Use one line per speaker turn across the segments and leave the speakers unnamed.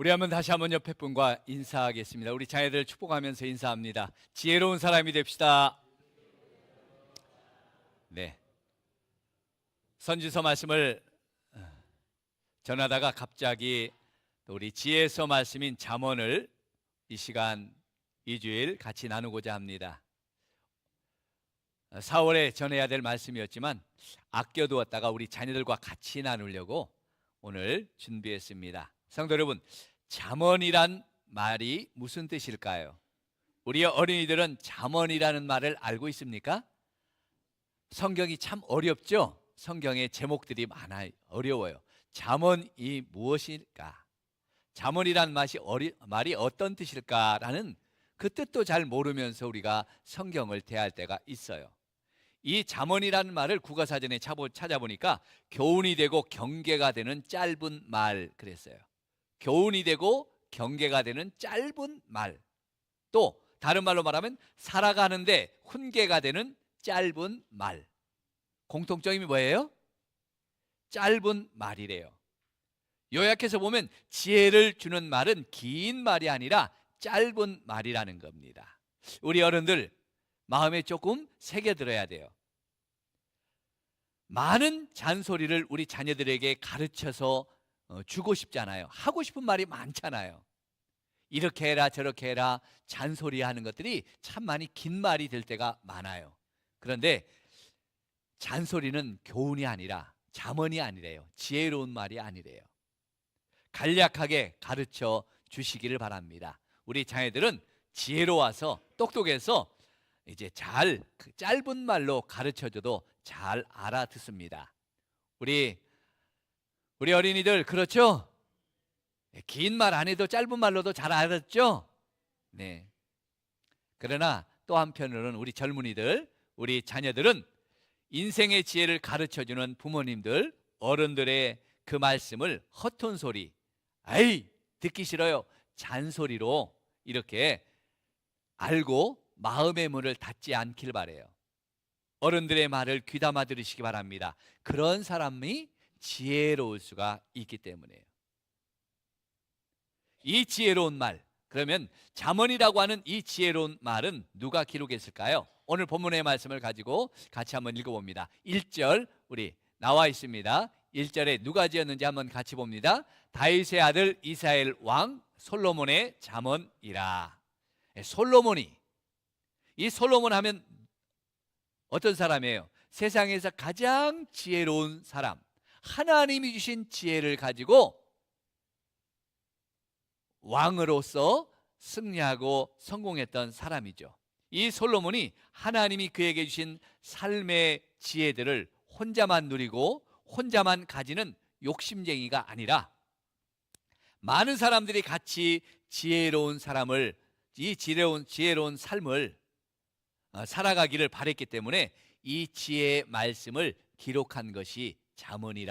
우리 한번 다시 한번 옆에 분과 인사하겠습니다. 우리 자녀들 축복하면서 인사합니다. 지혜로운 사람이 됩시다. 네. 선지서 말씀을 전하다가 갑자기 또 우리 지혜서 말씀인 잠언을 이 시간 2주일 같이 나누고자 합니다. 4월에 전해야 될 말씀이었지만 아껴두었다가 우리 자녀들과 같이 나누려고 오늘 준비했습니다. 성도 여러분, 잠언이란 말이 무슨 뜻일까요? 우리 어린이들은 잠언이라는 말을 알고 있습니까? 성경이 참 어렵죠? 성경의 제목들이 많아요. 어려워요. 잠언이 무엇일까? 잠언이란 말이 어떤 뜻일까라는 그 뜻도 잘 모르면서 우리가 성경을 대할 때가 있어요. 이 잠언이라는 말을 국어사전에 찾아보니까 교훈이 되고 경계가 되는 짧은 말 그랬어요. 교훈이 되고 경계가 되는 짧은 말. 또 다른 말로 말하면 살아가는데 훈계가 되는 짧은 말. 공통점이 뭐예요? 짧은 말이래요. 요약해서 보면 지혜를 주는 말은 긴 말이 아니라 짧은 말이라는 겁니다. 우리 어른들 마음에 조금 새겨들어야 돼요. 많은 잔소리를 우리 자녀들에게 가르쳐서 주고 싶잖아요. 하고 싶은 말이 많잖아요. 이렇게 해라 저렇게 해라 잔소리하는 것들이 참 많이 긴 말이 될 때가 많아요. 그런데 잔소리는 교훈이 아니라 잠언이 아니래요. 지혜로운 말이 아니래요. 간략하게 가르쳐 주시기를 바랍니다. 우리 자녀들은 지혜로워서 똑똑해서 이제 그 짧은 말로 가르쳐줘도 잘 알아듣습니다. 우리 어린이들 그렇죠? 긴 말 안 해도 짧은 말로도 잘 알아듣죠? 네. 그러나 또 한편으로는 우리 젊은이들, 우리 자녀들은 인생의 지혜를 가르쳐주는 부모님들, 어른들의 그 말씀을 허튼 소리, 아이 듣기 싫어요, 잔소리로 이렇게 알고 마음의 문을 닫지 않길 바래요. 어른들의 말을 귀담아 들으시기 바랍니다. 그런 사람이 지혜로울 수가 있기 때문에요. 이 지혜로운 말, 그러면 잠언이라고 하는 이 지혜로운 말은 누가 기록했을까요? 오늘 본문의 말씀을 가지고 같이 한번 읽어봅니다. 1절 우리 나와 있습니다. 1절에 누가 지었는지 한번 같이 봅니다. 다윗의 아들 이스라엘 왕 솔로몬의 잠언이라. 이 솔로몬 하면 어떤 사람이에요? 세상에서 가장 지혜로운 사람, 하나님이 주신 지혜를 가지고 왕으로서 승리하고 성공했던 사람이죠. 이 솔로몬이 하나님이 그에게 주신 삶의 지혜들을 혼자만 누리고 혼자만 가지는 욕심쟁이가 아니라 많은 사람들이 같이 지혜로운 삶을 살아가기를 바랬기 때문에 이 지혜의 말씀을 기록한 것이 잠언이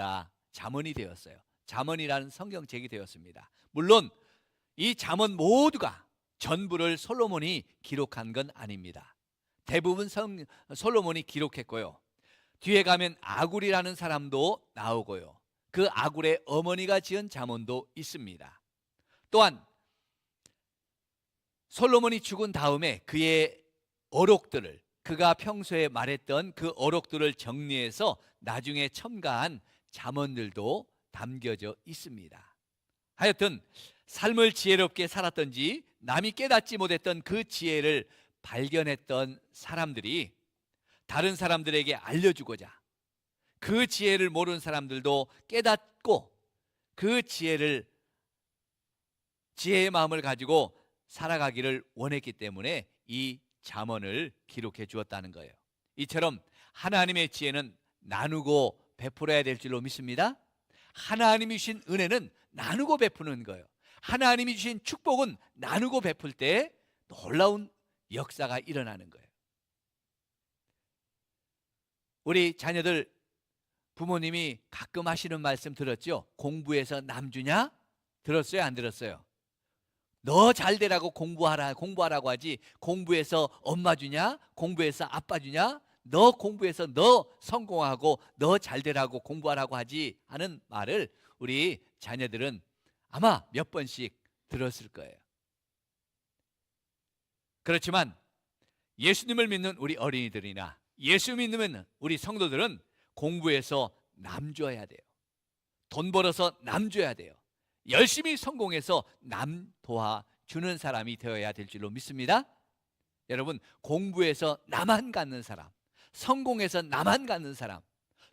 되었어요. 잠언이라는 성경책이 되었습니다. 물론 이 잠언 모두가 전부를 솔로몬이 기록한 건 아닙니다. 대부분 솔로몬이 기록했고요. 뒤에 가면 아굴이라는 사람도 나오고요. 그 아굴의 어머니가 지은 잠언도 있습니다. 또한 솔로몬이 죽은 다음에 그의 어록들을, 그가 평소에 말했던 그 어록들을 정리해서 나중에 첨가한 잠언들도 담겨져 있습니다. 하여튼 삶을 지혜롭게 살았던지 남이 깨닫지 못했던 그 지혜를 발견했던 사람들이 다른 사람들에게 알려주고자 그 지혜를 모르는 사람들도 깨닫고 그 지혜의 마음을 가지고 살아가기를 원했기 때문에 이 잠언을 기록해 주었다는 거예요. 이처럼 하나님의 지혜는 나누고 베풀어야 될 줄로 믿습니다. 하나님이 주신 은혜는 나누고 베푸는 거예요. 하나님이 주신 축복은 나누고 베풀 때 놀라운 역사가 일어나는 거예요. 우리 자녀들 부모님이 가끔 하시는 말씀 들었죠? 공부해서 남 주냐? 들었어요? 안 들었어요? 너 잘 되라고 공부하라고 하지 공부해서 엄마 주냐? 공부해서 아빠 주냐? 너 공부해서 너 성공하고 너 잘 되라고 공부하라고 하지 하는 말을 우리 자녀들은 아마 몇 번씩 들었을 거예요. 그렇지만 예수님을 믿는 우리 어린이들이나 예수 믿는 우리 성도들은 공부해서 남 줘야 돼요. 돈 벌어서 남 줘야 돼요. 열심히 성공해서 남 도와주는 사람이 되어야 될 줄로 믿습니다. 여러분, 공부해서 나만 갖는 사람, 성공해서 나만 갖는 사람,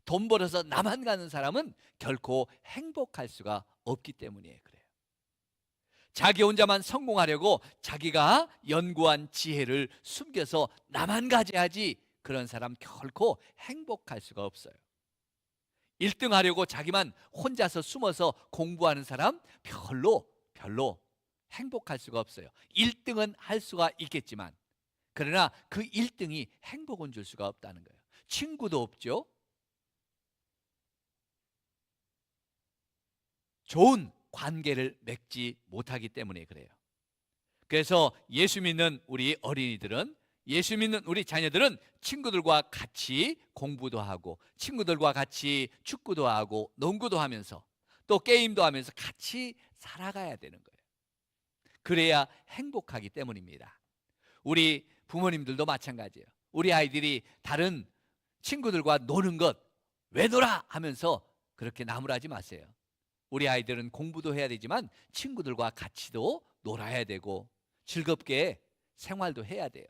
돈 벌어서 나만 갖는 사람은 결코 행복할 수가 없기 때문이에요. 그래요. 자기 혼자만 성공하려고 자기가 연구한 지혜를 숨겨서 나만 가져야지, 그런 사람 결코 행복할 수가 없어요. 1등 하려고 자기만 혼자서 숨어서 공부하는 사람 별로 행복할 수가 없어요. 1등은 할 수가 있겠지만, 그러나 그 1등이 행복은 줄 수가 없다는 거예요. 친구도 없죠. 좋은 관계를 맺지 못하기 때문에 그래요. 그래서 예수 믿는 우리 어린이들은, 예수 믿는 우리 자녀들은 친구들과 같이 공부도 하고, 친구들과 같이 축구도 하고, 농구도 하면서, 또 게임도 하면서 같이 살아가야 되는 거예요. 그래야 행복하기 때문입니다. 우리 부모님들도 마찬가지예요. 우리 아이들이 다른 친구들과 노는 것 왜 놀아 하면서 그렇게 나무라지 마세요. 우리 아이들은 공부도 해야 되지만 친구들과 같이도 놀아야 되고 즐겁게 생활도 해야 돼요.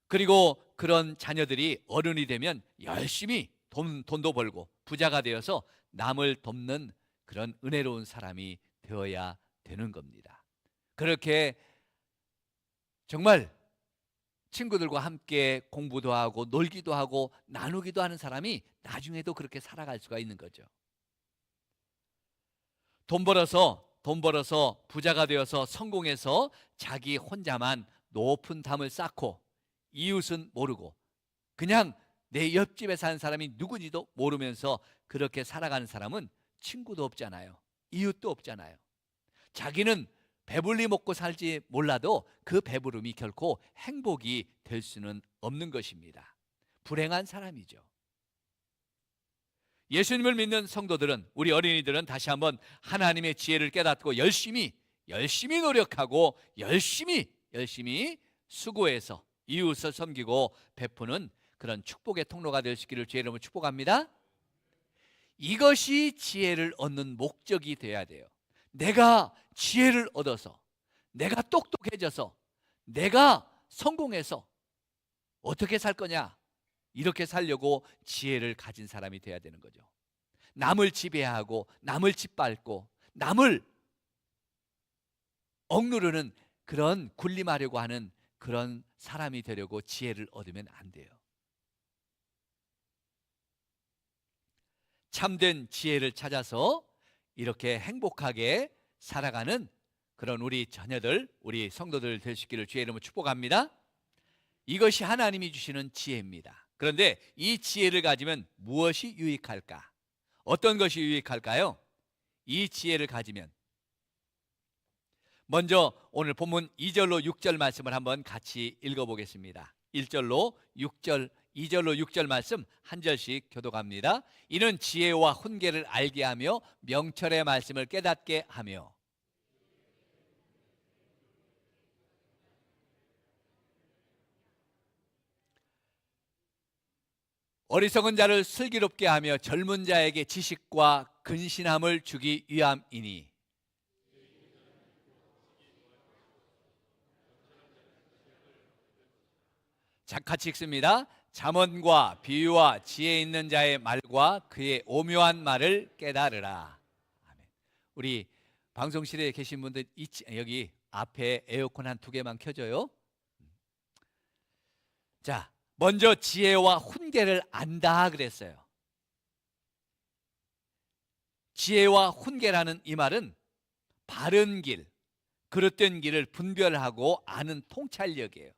그리고 그런 자녀들이 어른이 되면 열심히 돈도 벌고 부자가 되어서 남을 돕는 그런 은혜로운 사람이 되어야 되는 겁니다. 그렇게 정말 친구들과 함께 공부도 하고 놀기도 하고 나누기도 하는 사람이 나중에도 그렇게 살아갈 수가 있는 거죠. 돈 벌어서 부자가 되어서 성공해서 자기 혼자만 높은 담을 쌓고 이웃은 모르고 그냥 내 옆집에 사는 사람이 누구지도 모르면서 그렇게 살아가는 사람은 친구도 없잖아요. 이웃도 없잖아요. 자기는 배불리 먹고 살지 몰라도 그 배부름이 결코 행복이 될 수는 없는 것입니다. 불행한 사람이죠. 예수님을 믿는 성도들은, 우리 어린이들은 다시 한번 하나님의 지혜를 깨닫고 열심히 노력하고 열심히 수고해서 이웃을 섬기고 베푸는 그런 축복의 통로가 될 수 있기를 주의 이름으로 축복합니다. 이것이 지혜를 얻는 목적이 되어야 돼요. 내가 지혜를 얻어서, 내가 똑똑해져서, 내가 성공해서 어떻게 살 거냐, 이렇게 살려고 지혜를 가진 사람이 되어야 되는 거죠. 남을 지배하고 남을 짓밟고 남을 억누르는 그런 군림하려고 하는 그런 사람이 되려고 지혜를 얻으면 안 돼요. 참된 지혜를 찾아서 이렇게 행복하게 살아가는 그런 우리 자녀들, 우리 성도들 될 수 있기를 주의 이름으로 축복합니다. 이것이 하나님이 주시는 지혜입니다. 그런데 이 지혜를 가지면 무엇이 유익할까? 어떤 것이 유익할까요? 이 지혜를 가지면, 먼저 오늘 본문 2절로 6절 말씀을 한번 같이 읽어보겠습니다. 1절로 6절, 2절로 6절 말씀 한 절씩 교독합니다. 이는 지혜와 훈계를 알게 하며 명철의 말씀을 깨닫게 하며 어리석은 자를 슬기롭게 하며 젊은 자에게 지식과 근신함을 주기 위함이니. 자, 같이 읽습니다. 잠언과 비유와 지혜 있는 자의 말과 그의 오묘한 말을 깨달으라. 아멘. 우리 방송실에 계신 분들 여기 앞에 에어컨 한 2개만 켜줘요. 자, 먼저 지혜와 훈계를 안다 그랬어요. 지혜와 훈계라는 이 말은 바른 길, 그릇된 길을 분별하고 아는 통찰력이에요.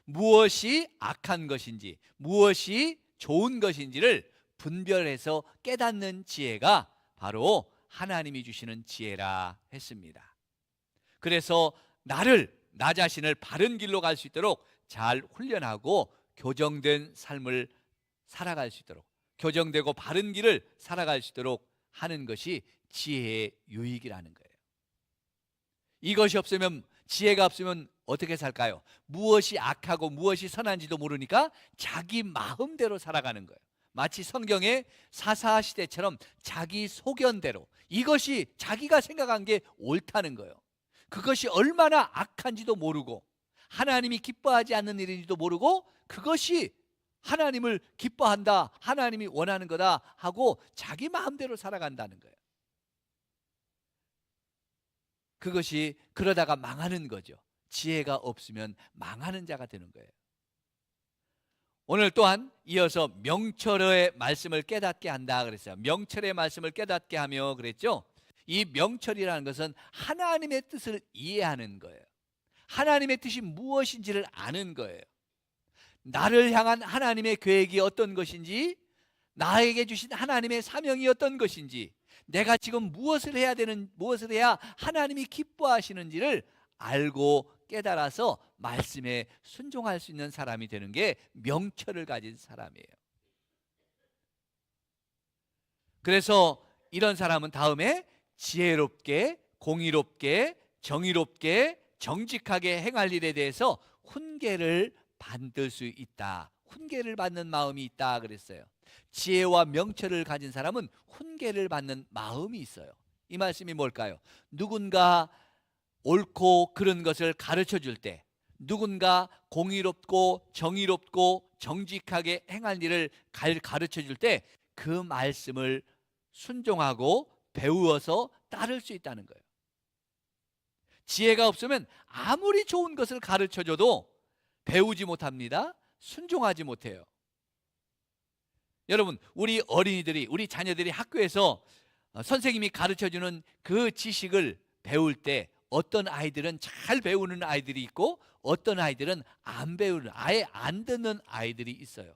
무엇이 악한 것인지, 무엇이 좋은 것인지를 분별해서 깨닫는 지혜가 바로 하나님이 주시는 지혜라 했습니다. 그래서 나 자신을 바른 길로 갈 수 있도록 잘 훈련하고 교정된 삶을 살아갈 수 있도록, 교정되고 바른 길을 살아갈 수 있도록 하는 것이 지혜의 유익이라는 거예요. 이것이 없으면, 지혜가 없으면 어떻게 살까요? 무엇이 악하고 무엇이 선한지도 모르니까 자기 마음대로 살아가는 거예요. 마치 성경의 사사 시대처럼 자기 소견대로, 이것이 자기가 생각한 게 옳다는 거예요. 그것이 얼마나 악한지도 모르고 하나님이 기뻐하지 않는 일인지도 모르고 그것이 하나님을 기뻐한다, 하나님이 원하는 거다 하고 자기 마음대로 살아간다는 거예요. 그것이 그러다가 망하는 거죠. 지혜가 없으면 망하는 자가 되는 거예요. 오늘 또한 이어서 명철의 말씀을 깨닫게 한다 그랬어요. 명철의 말씀을 깨닫게 하며 그랬죠. 이 명철이라는 것은 하나님의 뜻을 이해하는 거예요. 하나님의 뜻이 무엇인지를 아는 거예요. 나를 향한 하나님의 계획이 어떤 것인지, 나에게 주신 하나님의 사명이 어떤 것인지, 내가 지금 무엇을 해야 하나님이 기뻐하시는지를 알고 깨달아서 말씀에 순종할 수 있는 사람이 되는 게 명철을 가진 사람이에요. 그래서 이런 사람은 다음에 지혜롭게, 공의롭게, 정의롭게, 정직하게 행할 일에 대해서 훈계를 받을 수 있다. 훈계를 받는 마음이 있다 그랬어요. 지혜와 명철을 가진 사람은 훈계를 받는 마음이 있어요. 이 말씀이 뭘까요? 누군가 옳고 그른 것을 가르쳐 줄 때, 누군가 공의롭고 정의롭고 정직하게 행할 일을 가르쳐 줄 때 그 말씀을 순종하고 배우어서 따를 수 있다는 거예요. 지혜가 없으면 아무리 좋은 것을 가르쳐 줘도 배우지 못합니다. 순종하지 못해요. 여러분, 우리 어린이들이, 우리 자녀들이 학교에서 선생님이 가르쳐주는 그 지식을 배울 때 어떤 아이들은 잘 배우는 아이들이 있고 어떤 아이들은 안 배우는, 아예 안 듣는 아이들이 있어요.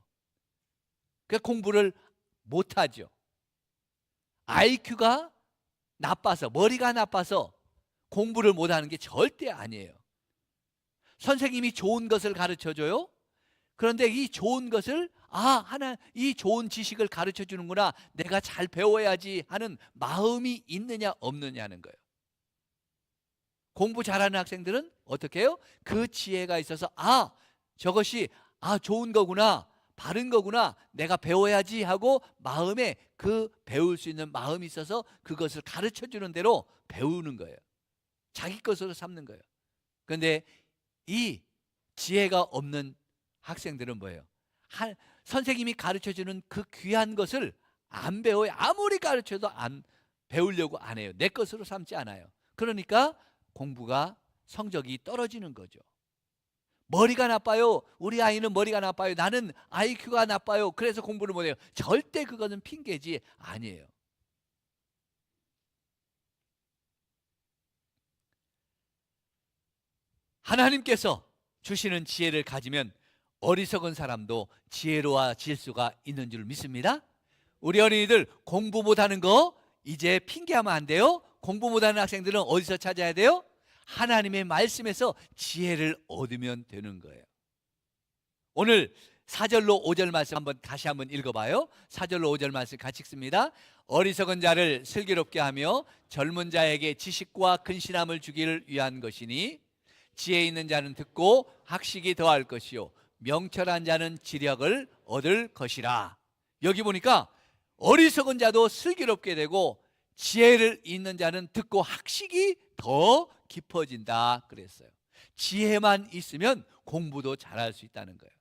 그 공부를 못하죠. IQ가 나빠서, 머리가 나빠서 공부를 못하는 게 절대 아니에요. 선생님이 좋은 것을 가르쳐줘요. 그런데 이 좋은 것을 이 좋은 지식을 가르쳐 주는구나, 내가 잘 배워야지 하는 마음이 있느냐 없느냐는 거예요. 공부 잘하는 학생들은 어떻게 해요? 그 지혜가 있어서 저것이 좋은 거구나, 바른 거구나, 내가 배워야지 하고 마음에 그 배울 수 있는 마음이 있어서 그것을 가르쳐 주는 대로 배우는 거예요. 자기 것으로 삼는 거예요. 그런데 이 지혜가 없는 학생들은 뭐예요? 선생님이 가르쳐주는 그 귀한 것을 안 배워요. 아무리 가르쳐도 배우려고 안 해요. 내 것으로 삼지 않아요. 그러니까 공부가, 성적이 떨어지는 거죠. 머리가 나빠요. 우리 아이는 머리가 나빠요. 나는 IQ가 나빠요. 그래서 공부를 못해요. 절대 그거는 핑계지 아니에요. 하나님께서 주시는 지혜를 가지면 어리석은 사람도 지혜로워질 수가 있는 줄 믿습니다. 우리 어린이들 공부 못하는 거 이제 핑계하면 안 돼요. 공부 못하는 학생들은 어디서 찾아야 돼요? 하나님의 말씀에서 지혜를 얻으면 되는 거예요. 오늘 4절로 5절 말씀 다시 한번 읽어봐요. 4절로 5절 말씀 같이 읽습니다. 어리석은 자를 슬기롭게 하며 젊은 자에게 지식과 근신함을 주기를 위한 것이니 지혜 있는 자는 듣고 학식이 더할 것이요 명철한 자는 지력을 얻을 것이라. 여기 보니까 어리석은 자도 슬기롭게 되고 지혜를 있는 자는 듣고 학식이 더 깊어진다 그랬어요. 지혜만 있으면 공부도 잘할 수 있다는 거예요.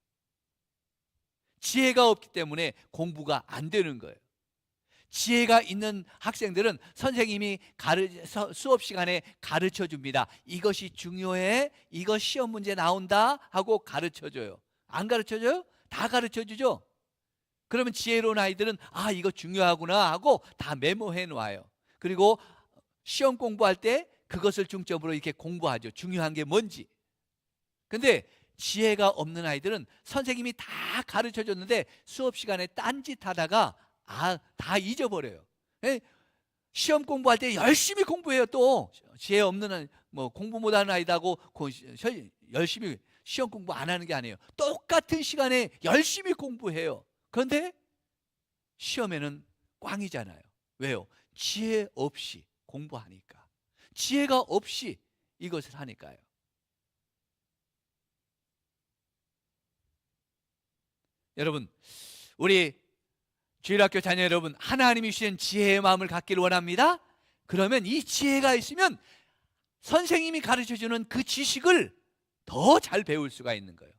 지혜가 없기 때문에 공부가 안 되는 거예요. 지혜가 있는 학생들은 선생님이 수업 시간에 가르쳐 줍니다. 이것이 중요해, 이거 시험 문제 나온다 하고 가르쳐 줘요. 안 가르쳐 줘요? 다 가르쳐 주죠. 그러면 지혜로운 아이들은 이거 중요하구나 하고 다 메모해 놓아요. 그리고 시험 공부할 때 그것을 중점으로 이렇게 공부하죠. 중요한 게 뭔지. 근데 지혜가 없는 아이들은 선생님이 다 가르쳐 줬는데 수업 시간에 딴짓 하다가 다 잊어버려요. 시험 공부할 때 열심히 공부해요. 또 지혜 없는, 공부 못하는 아이다고 열심히 시험 공부 안 하는 게 아니에요. 똑같은 시간에 열심히 공부해요. 그런데 시험에는 꽝이잖아요. 왜요? 지혜 없이 공부하니까. 지혜가 없이 이것을 하니까요. 여러분, 우리 주일학교 자녀 여러분, 하나님이 주신 지혜의 마음을 갖기를 원합니다. 그러면 이 지혜가 있으면 선생님이 가르쳐주는 그 지식을 더 잘 배울 수가 있는 거예요.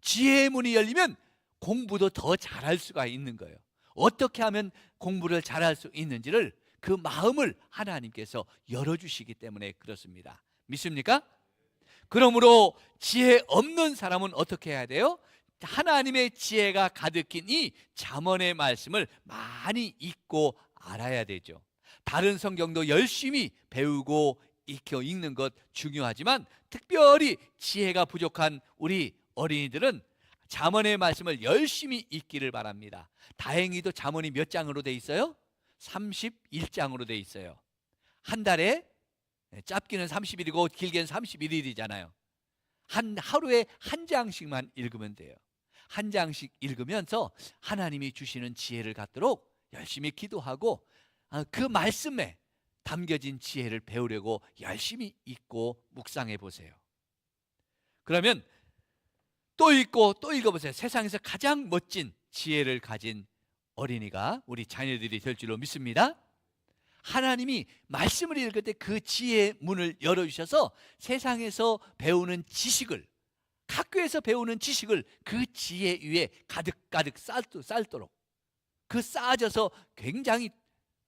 지혜의 문이 열리면 공부도 더 잘할 수가 있는 거예요. 어떻게 하면 공부를 잘할 수 있는지를, 그 마음을 하나님께서 열어주시기 때문에 그렇습니다. 믿습니까? 그러므로 지혜 없는 사람은 어떻게 해야 돼요? 하나님의 지혜가 가득힌 이 잠언의 말씀을 많이 읽고 알아야 되죠. 다른 성경도 열심히 배우고 익혀 읽는 것 중요하지만, 특별히 지혜가 부족한 우리 어린이들은 잠언의 말씀을 열심히 읽기를 바랍니다. 다행히도 잠언이 몇 장으로 돼 있어요? 31장으로 돼 있어요. 한 달에, 짧게는 30일이고 길게는 31일이잖아요. 하루에 한 장씩만 읽으면 돼요. 한 장씩 읽으면서 하나님이 주시는 지혜를 갖도록 열심히 기도하고, 그 말씀에 담겨진 지혜를 배우려고 열심히 읽고 묵상해 보세요. 그러면 또 읽고 또 읽어보세요. 세상에서 가장 멋진 지혜를 가진 어린이가 우리 자녀들이 될 줄로 믿습니다. 하나님이 말씀을 읽을 때 그 지혜의 문을 열어주셔서 세상에서 배우는 지식을, 학교에서 배우는 지식을 그 지혜 위에 가득가득 쌓도록, 그 쌓아져서 굉장히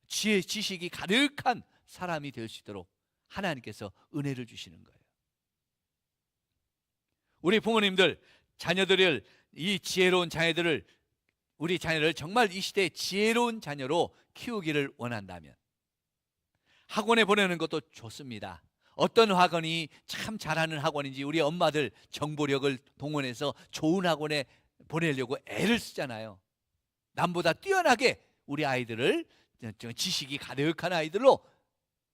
지식이 가득한 사람이 될 수 있도록 하나님께서 은혜를 주시는 거예요. 우리 부모님들, 자녀들을, 이 지혜로운 자녀들을, 우리 자녀를 정말 이 시대에 지혜로운 자녀로 키우기를 원한다면 학원에 보내는 것도 좋습니다. 어떤 학원이 참 잘하는 학원인지 우리 엄마들 정보력을 동원해서 좋은 학원에 보내려고 애를 쓰잖아요. 남보다 뛰어나게 우리 아이들을 지식이 가득한 아이들로,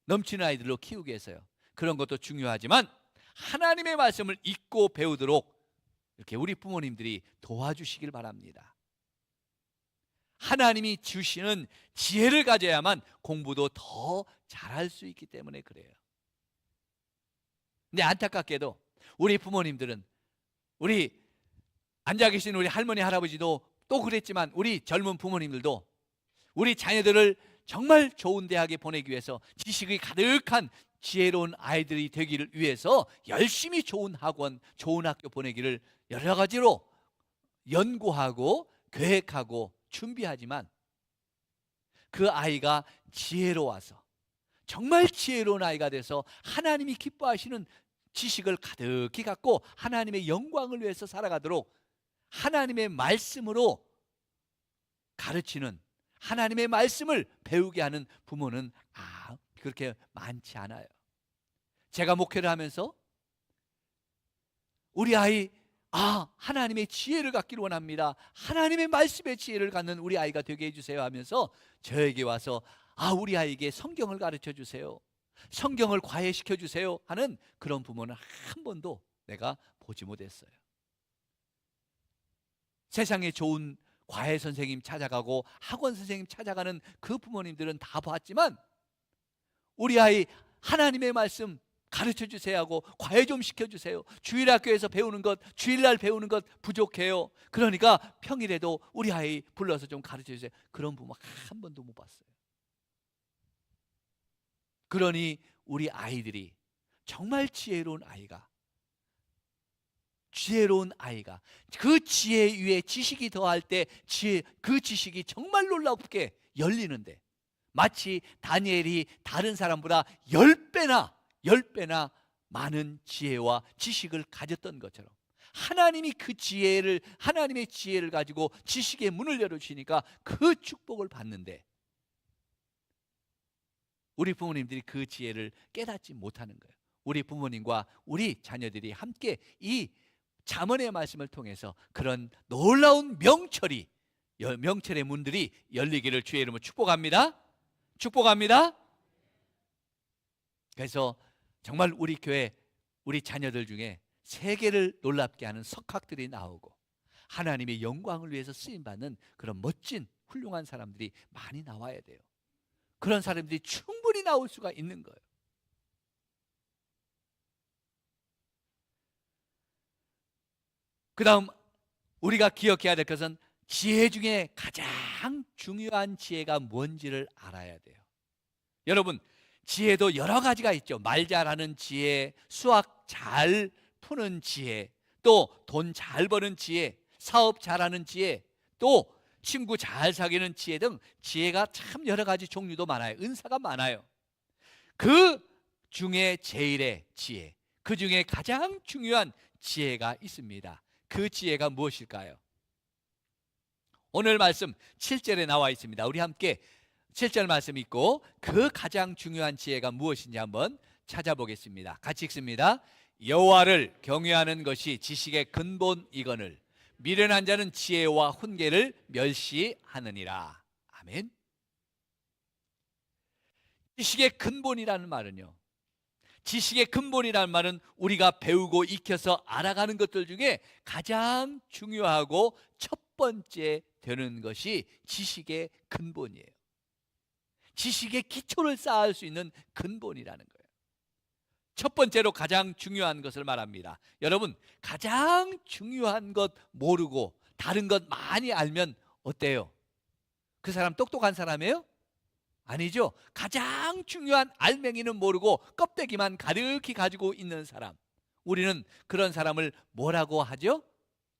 넘치는 아이들로 키우기 위해서요. 그런 것도 중요하지만 하나님의 말씀을 읽고 배우도록 이렇게 우리 부모님들이 도와주시길 바랍니다. 하나님이 주시는 지혜를 가져야만 공부도 더 잘할 수 있기 때문에 그래요. 근데 안타깝게도 우리 부모님들은, 우리 앉아 계신 우리 할머니 할아버지도 또 그랬지만, 우리 젊은 부모님들도 우리 자녀들을 정말 좋은 대학에 보내기 위해서, 지식이 가득한 지혜로운 아이들이 되기를 위해서 열심히 좋은 학원, 좋은 학교 보내기를 여러 가지로 연구하고 계획하고 준비하지만, 그 아이가 지혜로워서, 정말 지혜로운 아이가 돼서 하나님이 기뻐하시는 지식을 가득히 갖고 하나님의 영광을 위해서 살아가도록 하나님의 말씀으로 가르치는, 하나님의 말씀을 배우게 하는 부모는 그렇게 많지 않아요. 제가 목회를 하면서 우리 아이, 하나님의 지혜를 갖기를 원합니다. 하나님의 말씀의 지혜를 갖는 우리 아이가 되게 해주세요 하면서 저에게 와서 우리 아이에게 성경을 가르쳐 주세요, 성경을 과외시켜 주세요 하는 그런 부모는 한 번도 내가 보지 못했어요. 세상에 좋은 과외 선생님 찾아가고 학원 선생님 찾아가는 그 부모님들은 다 봤지만, 우리 아이 하나님의 말씀 가르쳐 주세요 하고 과외 좀 시켜주세요, 주일학교에서 배우는 것, 주일날 배우는 것 부족해요, 그러니까 평일에도 우리 아이 불러서 좀 가르쳐 주세요, 그런 부모 한 번도 못 봤어요. 그러니 우리 아이들이 정말 지혜로운 아이가 그 지혜 위에 지식이 더할 때 그 지식이 정말 놀랍게 열리는데, 마치 다니엘이 다른 사람보다 10배나 많은 지혜와 지식을 가졌던 것처럼, 하나님이 하나님의 지혜를 가지고 지식의 문을 열어주시니까 그 축복을 받는데, 우리 부모님들이 그 지혜를 깨닫지 못하는 거예요. 우리 부모님과 우리 자녀들이 함께 이 잠언의 말씀을 통해서 그런 놀라운 명철의 문들이 열리기를 주의 이름으로 축복합니다. 그래서 정말 우리 교회, 우리 자녀들 중에 세계를 놀랍게 하는 석학들이 나오고 하나님의 영광을 위해서 쓰임받는 그런 멋진 훌륭한 사람들이 많이 나와야 돼요. 그런 사람들이 충분히 나올 수가 있는 거예요. 그 다음 우리가 기억해야 될 것은 지혜 중에 가장 중요한 지혜가 뭔지를 알아야 돼요. 여러분, 지혜도 여러 가지가 있죠. 말 잘하는 지혜, 수학 잘 푸는 지혜, 또 돈 잘 버는 지혜, 사업 잘하는 지혜, 또 친구 잘 사귀는 지혜 등 지혜가 참 여러 가지 종류도 많아요. 은사가 많아요. 그 중에 제일의 지혜, 그 중에 가장 중요한 지혜가 있습니다. 그 지혜가 무엇일까요? 오늘 말씀 7절에 나와 있습니다. 우리 함께 7절 말씀 읽고 그 가장 중요한 지혜가 무엇인지 한번 찾아보겠습니다. 같이 읽습니다. 여호와를 경외하는 것이 지식의 근본이거늘 미련한 자는 지혜와 훈계를 멸시하느니라. 아멘. 지식의 근본이라는 말은요, 지식의 근본이라는 말은 우리가 배우고 익혀서 알아가는 것들 중에 가장 중요하고 첫 번째 되는 것이 지식의 근본이에요. 지식의 기초를 쌓을 수 있는 근본이라는 거예요. 첫 번째로 가장 중요한 것을 말합니다. 여러분, 가장 중요한 것 모르고 다른 것 많이 알면 어때요? 그 사람 똑똑한 사람이에요? 아니죠. 가장 중요한 알맹이는 모르고 껍데기만 가득히 가지고 있는 사람, 우리는 그런 사람을 뭐라고 하죠?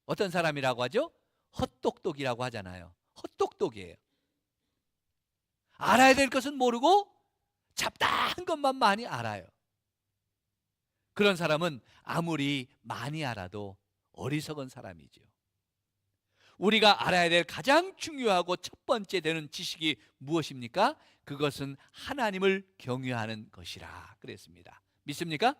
어떤 사람이라고 하죠? 헛똑똑이라고 하잖아요. 헛똑똑이에요. 알아야 될 것은 모르고 잡다한 것만 많이 알아요. 그런 사람은 아무리 많이 알아도 어리석은 사람이죠. 우리가 알아야 될 가장 중요하고 첫 번째 되는 지식이 무엇입니까? 그것은 하나님을 경외하는 것이라 그랬습니다. 믿습니까?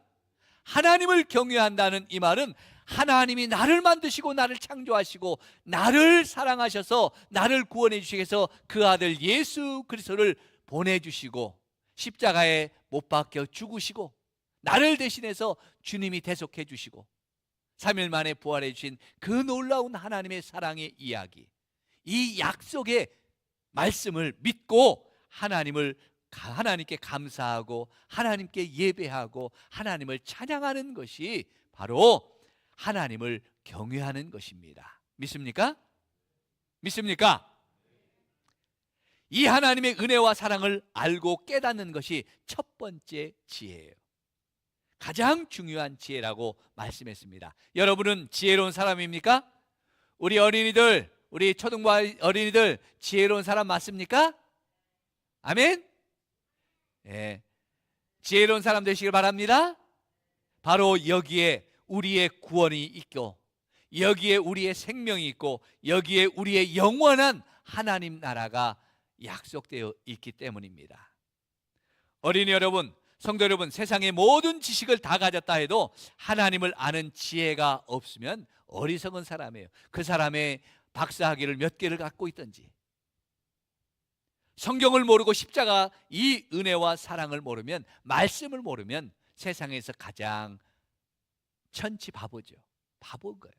하나님을 경외한다는 이 말은 하나님이 나를 만드시고 나를 창조하시고 나를 사랑하셔서 나를 구원해 주시기 위해서 그 아들 예수 그리스도를 보내주시고 십자가에 못 박혀 죽으시고 나를 대신해서 주님이 대속해 주시고 3일 만에 부활해 주신 그 놀라운 하나님의 사랑의 이야기, 이 약속의 말씀을 믿고 하나님께 감사하고 하나님께 예배하고 하나님을 찬양하는 것이 바로 하나님을 경외하는 것입니다. 믿습니까? 믿습니까? 이 하나님의 은혜와 사랑을 알고 깨닫는 것이 첫 번째 지혜예요. 가장 중요한 지혜라고 말씀했습니다. 여러분은 지혜로운 사람입니까? 우리 어린이들, 우리 초등부 어린이들 지혜로운 사람 맞습니까? 아멘? 예, 지혜로운 사람 되시길 바랍니다. 바로 여기에 우리의 구원이 있고 여기에 우리의 생명이 있고 여기에 우리의 영원한 하나님 나라가 약속되어 있기 때문입니다. 어린이 여러분, 성도 여러분, 세상의 모든 지식을 다 가졌다 해도 하나님을 아는 지혜가 없으면 어리석은 사람이에요. 그 사람의 박사학위를 몇 개를 갖고 있든지 성경을 모르고 십자가 이 은혜와 사랑을 모르면, 말씀을 모르면 세상에서 가장 천치 바보죠. 바보인 거예요.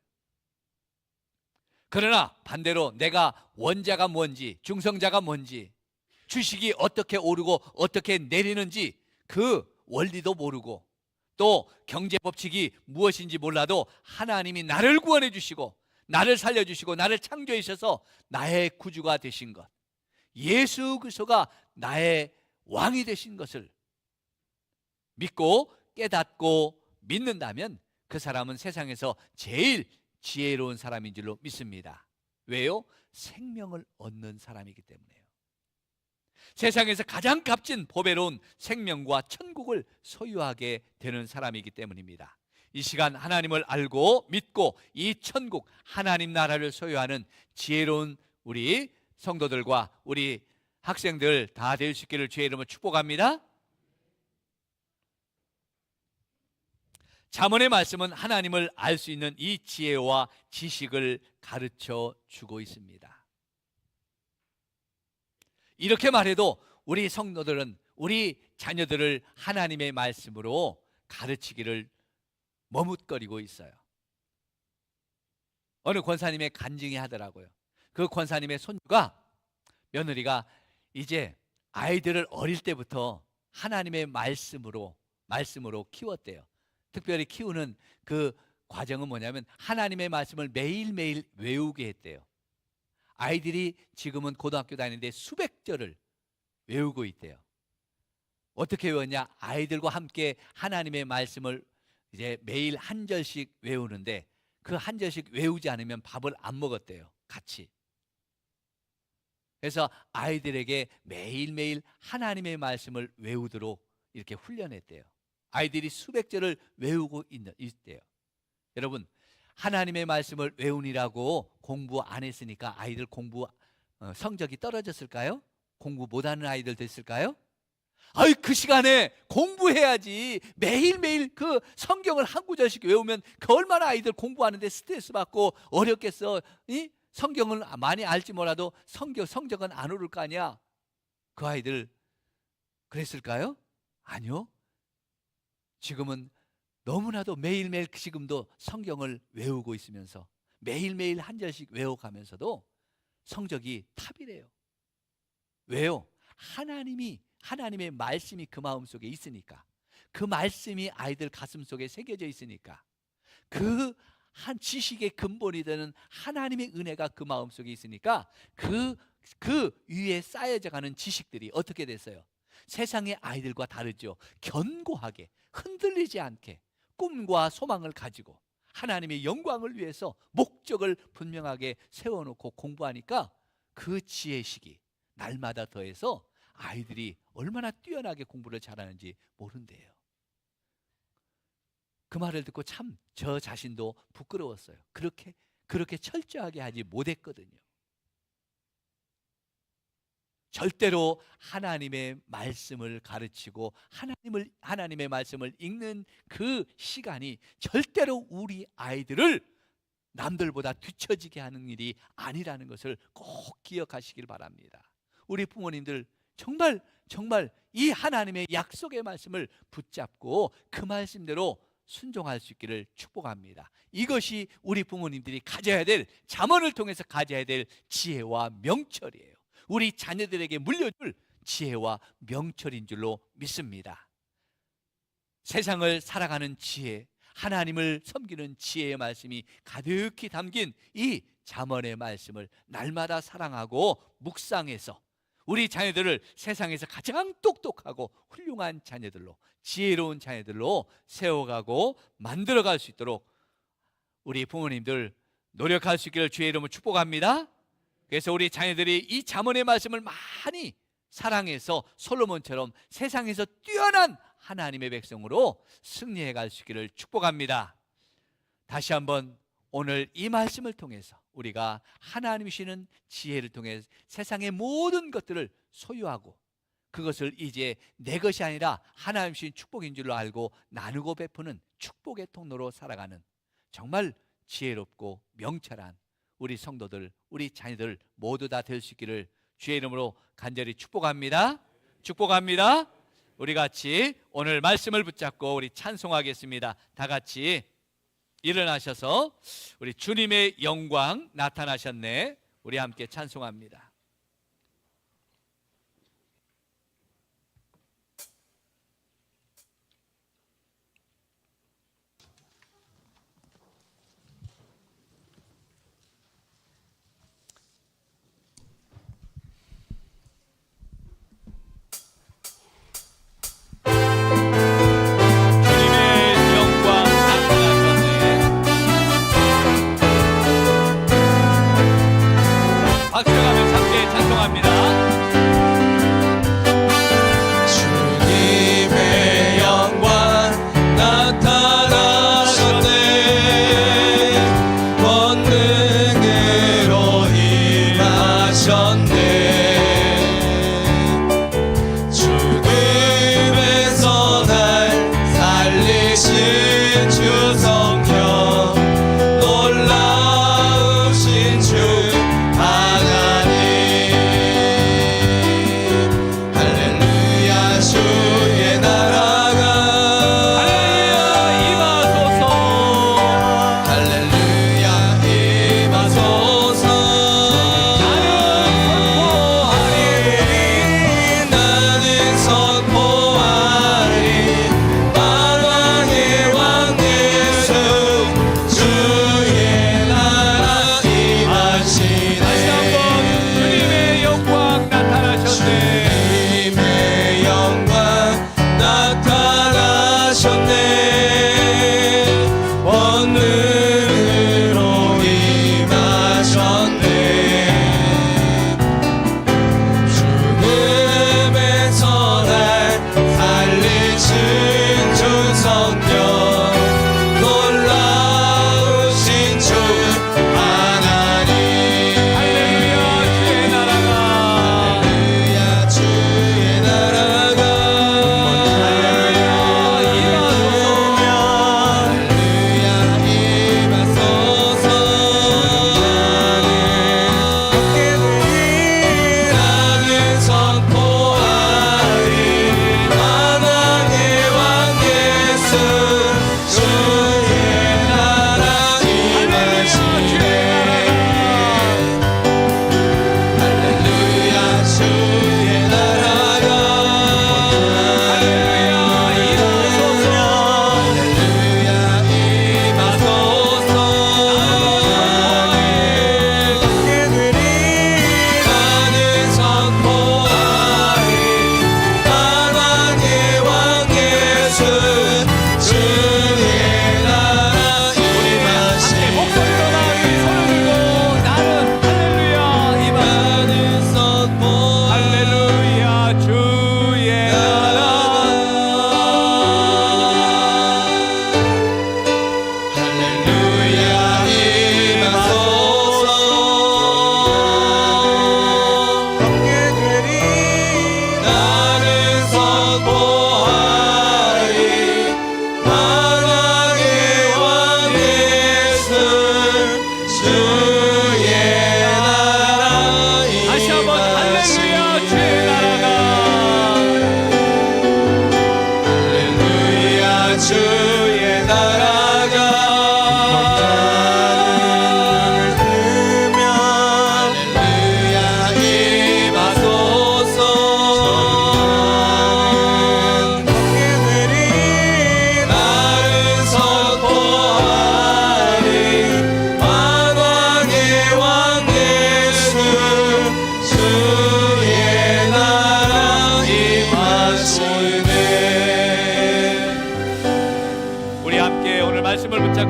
그러나 반대로 내가 원자가 뭔지, 중성자가 뭔지, 주식이 어떻게 오르고 어떻게 내리는지 그 원리도 모르고 또 경제 법칙이 무엇인지 몰라도 하나님이 나를 구원해 주시고 나를 살려주시고 나를 창조해 주셔서 나의 구주가 되신 것, 예수 그리스도가 나의 왕이 되신 것을 믿고 깨닫고 믿는다면 그 사람은 세상에서 제일 지혜로운 사람인 줄로 믿습니다. 왜요? 생명을 얻는 사람이기 때문에요. 세상에서 가장 값진 보배로운 생명과 천국을 소유하게 되는 사람이기 때문입니다. 이 시간 하나님을 알고 믿고 이 천국 하나님 나라를 소유하는 지혜로운 우리 성도들과 우리 학생들 다 될 수 있기를 주의 이름으로 축복합니다. 잠언의 말씀은 하나님을 알 수 있는 이 지혜와 지식을 가르쳐 주고 있습니다. 이렇게 말해도 우리 성도들은 우리 자녀들을 하나님의 말씀으로 가르치기를 머뭇거리고 있어요. 어느 권사님의 간증이 하더라고요. 그 권사님의 손주가, 며느리가 이제 아이들을 어릴 때부터 하나님의 말씀으로 키웠대요. 특별히 키우는 그 과정은 뭐냐면 하나님의 말씀을 매일매일 외우게 했대요. 아이들이 지금은 고등학교 다니는데 수백 절을 외우고 있대요. 어떻게 외웠냐? 아이들과 함께 하나님의 말씀을 이제 매일 한 절씩 외우는데 그 한 절씩 외우지 않으면 밥을 안 먹었대요. 같이. 그래서 아이들에게 매일매일 하나님의 말씀을 외우도록 이렇게 훈련했대요. 아이들이 수백 절을 외우고 있대요. 여러분, 하나님의 말씀을 외우니라고 공부 안 했으니까 아이들 공부 성적이 떨어졌을까요? 공부 못하는 아이들 됐을까요? 아이, 그 시간에 공부해야지. 매일매일 그 성경을 한 구절씩 외우면 그 얼마나 아이들 공부하는데 스트레스 받고 어렵겠어. 성경을 많이 알지 몰라도 성적은 안 오를 거 아니야. 그 아이들 그랬을까요? 아니요. 지금은 너무나도 매일매일 지금도 성경을 외우고 있으면서 매일매일 한 절씩 외워가면서도 성적이 탑이래요. 왜요? 하나님의 말씀이 그 마음속에 있으니까, 그 말씀이 아이들 가슴속에 새겨져 있으니까, 그 한 지식의 근본이 되는 하나님의 은혜가 그 마음속에 있으니까 그 위에 쌓여져 가는 지식들이 어떻게 됐어요? 세상의 아이들과 다르죠. 견고하게 흔들리지 않게 꿈과 소망을 가지고 하나님의 영광을 위해서 목적을 분명하게 세워놓고 공부하니까 그 지혜식이 날마다 더해서 아이들이 얼마나 뛰어나게 공부를 잘하는지 모른대요. 그 말을 듣고 참 저 자신도 부끄러웠어요. 그렇게 철저하게 하지 못했거든요. 절대로 하나님의 말씀을 가르치고 하나님의 말씀을 읽는 그 시간이 절대로 우리 아이들을 남들보다 뒤처지게 하는 일이 아니라는 것을 꼭 기억하시길 바랍니다. 우리 부모님들 정말 이 하나님의 약속의 말씀을 붙잡고 그 말씀대로 순종할 수 있기를 축복합니다. 이것이 우리 부모님들이 가져야 될, 잠언을 통해서 가져야 될 지혜와 명철이에요. 우리 자녀들에게 물려줄 지혜와 명철인 줄로 믿습니다. 세상을 살아가는 지혜, 하나님을 섬기는 지혜의 말씀이 가득히 담긴 이 잠언의 말씀을 날마다 사랑하고 묵상해서 우리 자녀들을 세상에서 가장 똑똑하고 훌륭한 자녀들로, 지혜로운 자녀들로 세워가고 만들어갈 수 있도록 우리 부모님들 노력할 수 있기를 주의 이름으로 축복합니다. 그래서 우리 자녀들이 이 잠언의 말씀을 많이 사랑해서 솔로몬처럼 세상에서 뛰어난 하나님의 백성으로 승리해 갈 수 있기를 축복합니다. 다시 한번 오늘 이 말씀을 통해서 우리가 하나님이 주시는 지혜를 통해 세상의 모든 것들을 소유하고 그것을 이제 내 것이 아니라 하나님 주신 축복인 줄로 알고 나누고 베푸는 축복의 통로로 살아가는 정말 지혜롭고 명철한 우리 성도들, 우리 자녀들 모두 다 될 수 있기를 주의 이름으로 간절히 축복합니다. 축복합니다. 우리 같이 오늘 말씀을 붙잡고 우리 찬송하겠습니다. 다 같이 일어나셔서 우리 주님의 영광 나타나셨네, 우리 함께 찬송합니다. 박수를 하면서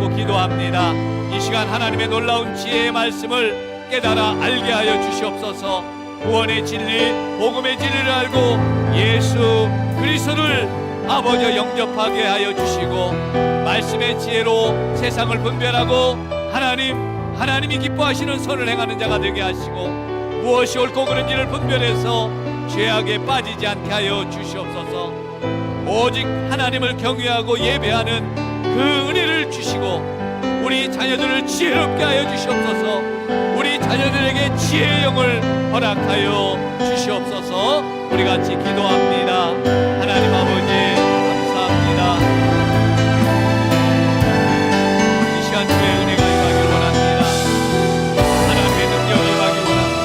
붙들고 기도합니다. 이 시간 하나님의 놀라운 지혜의 말씀을 깨달아 알게 하여 주시옵소서. 구원의 진리, 복음의 진리를 알고 예수 그리스도를 아버지 영접하게 하여 주시고, 말씀의 지혜로 세상을 분별하고 하나님이 기뻐하시는 선을 행하는 자가 되게 하시고, 무엇이 옳고 그른지를 분별해서 죄악에 빠지지 않게 하여 주시옵소서. 오직 하나님을 경외하고 예배하는 그 은혜를 주시고, 우리 자녀들을 지혜롭게 하여 주시옵소서. 우리 자녀들에게 지혜의 영을 허락하여 주시옵소서. 우리 같이 기도합니다. 하나님 아버지 감사합니다. 이 시간 주의 은혜가 임하길 원합니다. 하나님의 능력이 임하길 원합니다.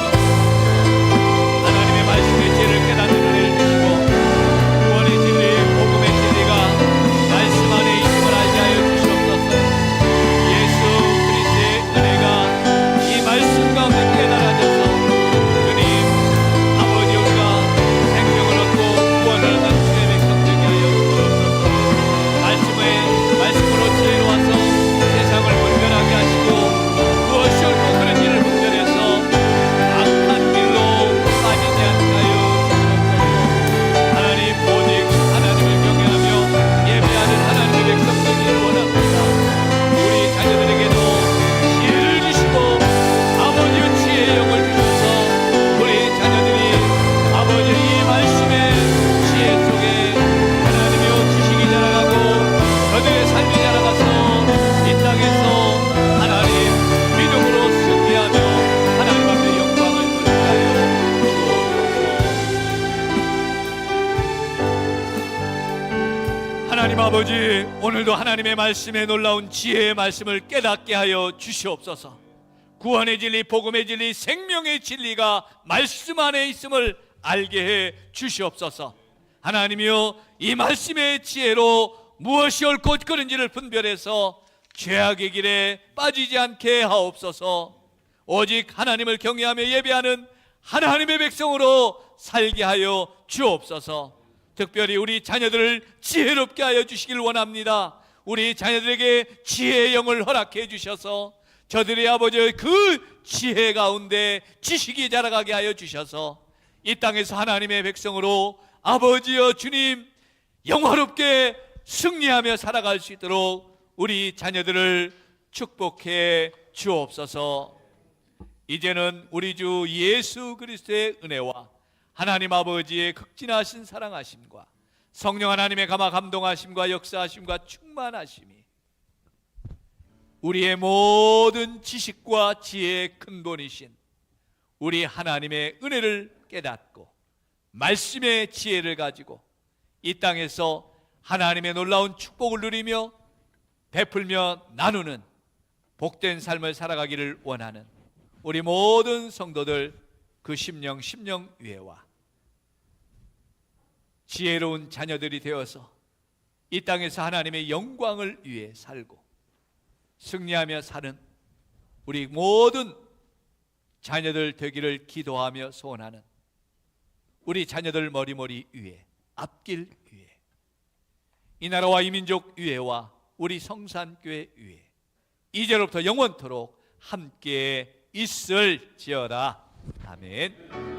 하나님의 말씀의 지혜를 깨닫는 은혜를 주시고, 구원의 진리, 복음의 진리가 말씀 안에 있음을 알게 하여 주시옵소서. 예수 그리스도의 은혜가 이 말씀 가운데 깨달아져서 주님 아버지, 우리가 생명을 얻고 구원을 얻는 주의 백성 되게 하여 주옵소서. 말씀으로 지혜로 와서 세상을 분별하게 하시고, 무엇이 옳고 그른지를 분별해서 악한 길로 빠지지 않게 하여 주옵소서. 하나님, 오직 하나님을 경외하며 예배하는 하나님의 백성 되기를 원합니다. 우리 자녀들에게도 지혜를 주시고 아버지의 지혜의 영을 주셔서 우리 자녀들이 아버지 이 말씀의 지혜 속에 하나님의 지식이 자라가고 저들의 삶이 자라가서 이 땅에서 하나님 믿음으로 승리하며 하나님 앞에 영광을 돌리게 하여 주옵소서. 하나님 아버지, 오늘도 하나님의 말씀에 놀라운 지혜의 말씀을 깨닫게 하여 주시옵소서. 구원의 진리, 복음의 진리, 생명의 진리가 말씀 안에 있음을 알게 해 주시옵소서. 하나님이여, 이 말씀의 지혜로 무엇이 옳고 그른지를 분별해서 죄악의 길에 빠지지 않게 하옵소서. 오직 하나님을 경외하며 예배하는 하나님의 백성으로 살게 하여 주옵소서. 특별히 우리 자녀들을 지혜롭게 하여 주시길 원합니다. 우리 자녀들에게 지혜의 영을 허락해 주셔서 저들의 아버지의 그 지혜 가운데 지식이 자라가게 하여 주셔서 이 땅에서 하나님의 백성으로 아버지여 주님 영화롭게 승리하며 살아갈 수 있도록 우리 자녀들을 축복해 주옵소서. 이제는 우리 주 예수 그리스도의 은혜와 하나님 아버지의 극진하신 사랑하심과 성령 하나님의 감화 감동하심과 역사하심과 충만하심이 우리의 모든 지식과 지혜의 근본이신 우리 하나님의 은혜를 깨닫고 말씀의 지혜를 가지고 이 땅에서 하나님의 놀라운 축복을 누리며 베풀며 나누는 복된 삶을 살아가기를 원하는 우리 모든 성도들 그 심령 위에와 지혜로운 자녀들이 되어서 이 땅에서 하나님의 영광을 위해 살고 승리하며 사는 우리 모든 자녀들 되기를 기도하며 소원하는 우리 자녀들 머리머리 위에, 앞길 위에, 이 나라와 이 민족 위에와 우리 성산교회 위에 이제로부터 영원토록 함께 있을지어다. 아멘.